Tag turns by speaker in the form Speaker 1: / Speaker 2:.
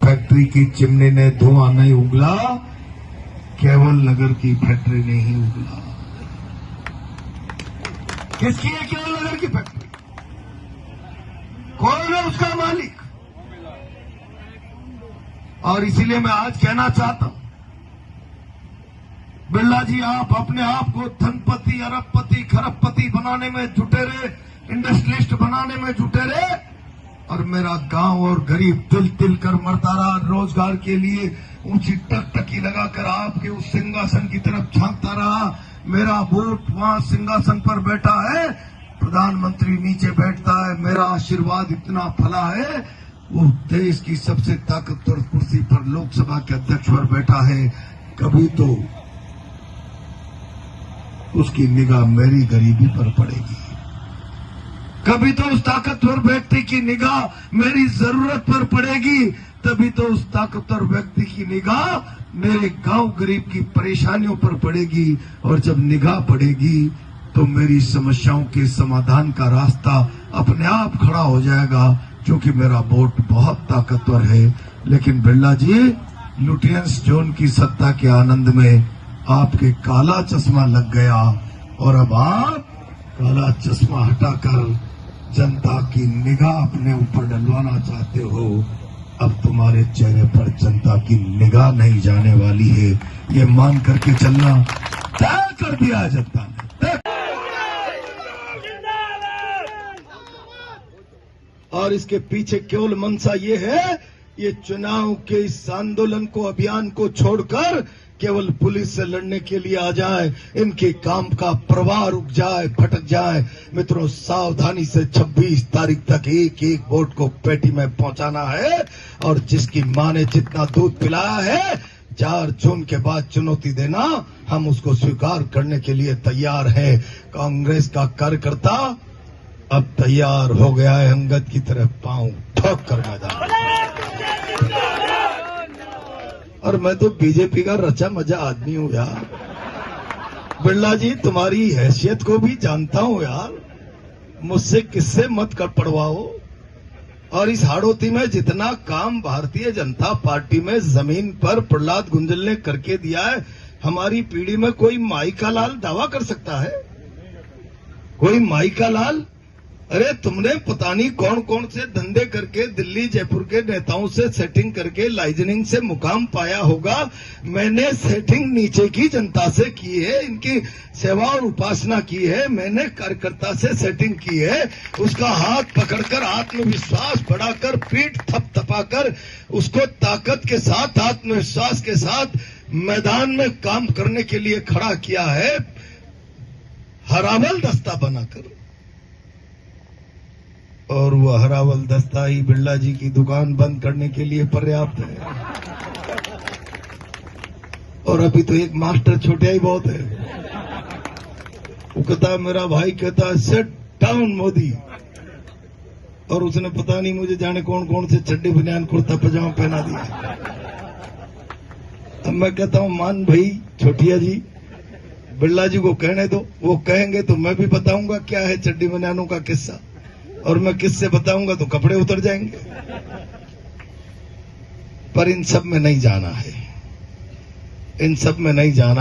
Speaker 1: Factory की chimney ने धुआं नहीं उगला, केवल नगर की फैक्ट्री ने ही उगला। किसकी है केवल नगर की फैक्ट्री? कौन है उसका मालिक? और इसीलिए मैं आज कहना चाहता हूं, बिरला जी आप अपने आप को धनपति, अरबपति, खरबपति बनाने में जुटे रहे, इंडस्ट्रियलिस्ट बनाने में जुटे रहे, और मेरा गांव और गरीब तिल तिल कर मरता रहा। रोजगार के लिए ऊंची टकटकी लगाकर आपके उस सिंहासन की तरफ झांकता रहा। मेरा वोट वहां सिंहासन पर बैठा है, प्रधानमंत्री नीचे बैठता है। मेरा आशीर्वाद इतना फला है, वो देश की सबसे ताकतवर कुर्सी पर लोकसभा के अध्यक्ष पर बैठा है। कभी तो उसकी निगाह मेरी गरीबी पर पड़ेगी, कभी तो उस ताकतवर व्यक्ति की निगाह मेरी जरूरत पर पड़ेगी, तभी तो उस ताकतवर व्यक्ति की निगाह मेरे गांव गरीब की परेशानियों पर पड़ेगी। और जब निगाह पड़ेगी तो मेरी समस्याओं के समाधान का रास्ता अपने आप खड़ा हो जाएगा, क्योंकि मेरा वोट बहुत ताकतवर है। लेकिन बिरला जी, लुटियंस जोन की सत्ता के आनंद में आपके काला चश्मा लग गया, और अब आप काला चश्मा हटाकर जनता की निगाह अपने ऊपर डलवाना चाहते हो। अब तुम्हारे चेहरे पर जनता की निगाह नहीं जाने वाली है, ये मान करके चलना तय कर दिया जनता ने। और इसके पीछे केवल मंशा ये है, ये चुनाव के इस आंदोलन को, अभियान को छोड़कर केवल पुलिस से लड़ने के लिए आ जाए, इनके काम का प्रवाह रुक जाए, भटक जाए। मित्रों, सावधानी से 26 तारीख तक एक एक वोट को पेटी में पहुंचाना है, और जिसकी मां ने जितना दूध पिलाया है, 4 जून के बाद चुनौती देना, हम उसको स्वीकार करने के लिए तैयार हैं। कांग्रेस का कार्यकर्ता अब तैयार हो गया है अंगद की तरफ पांव ठोक कर मैदान। और मैं तो बीजेपी का रचा मजा आदमी हूं यार। बिरला जी, तुम्हारी हैसियत को भी जानता हूं यार, मुझसे किससे मत कर पड़वाओ। और इस हाड़ोती में जितना काम भारतीय जनता पार्टी में जमीन पर प्रहलाद गुंजल ने करके दिया है, हमारी पीढ़ी में कोई माई का लाल दावा कर सकता है? कोई माई का लाल? अरे तुमने पता नहीं कौन कौन से धंधे करके दिल्ली जयपुर के नेताओं से सेटिंग करके लाइजनिंग से मुकाम पाया होगा। मैंने सेटिंग नीचे की जनता से की है, इनकी सेवा और उपासना की है। मैंने कार्यकर्ता से सेटिंग की है, उसका हाथ पकड़कर आत्मविश्वास बढ़ाकर, पीठ थपथपाकर उसको ताकत के साथ, आत्मविश्वास के साथ मैदान में काम करने के लिए खड़ा किया है, हरावल दस्ता बनाकर। और वो हरावल दस्ता ही बिरला जी की दुकान बंद करने के लिए पर्याप्त है। और अभी तो एक मास्टर छोटिया ही बहुत है। वो कहता, मेरा भाई कहता है सेट डाउन मोदी, और उसने पता नहीं मुझे जाने कौन कौन से चड्डी बनियान कुर्ता पजामा पहना दिया। अब मैं कहता हूं, मान भाई छोटिया जी, बिरला जी को कहने दो, वो कहेंगे तो मैं भी बताऊंगा क्या है चड्डी बनियानों का किस्सा, और मैं किससे बताऊंगा तो कपड़े उतर जाएंगे। पर इन सब में नहीं जाना है, इन सब में नहीं जाना।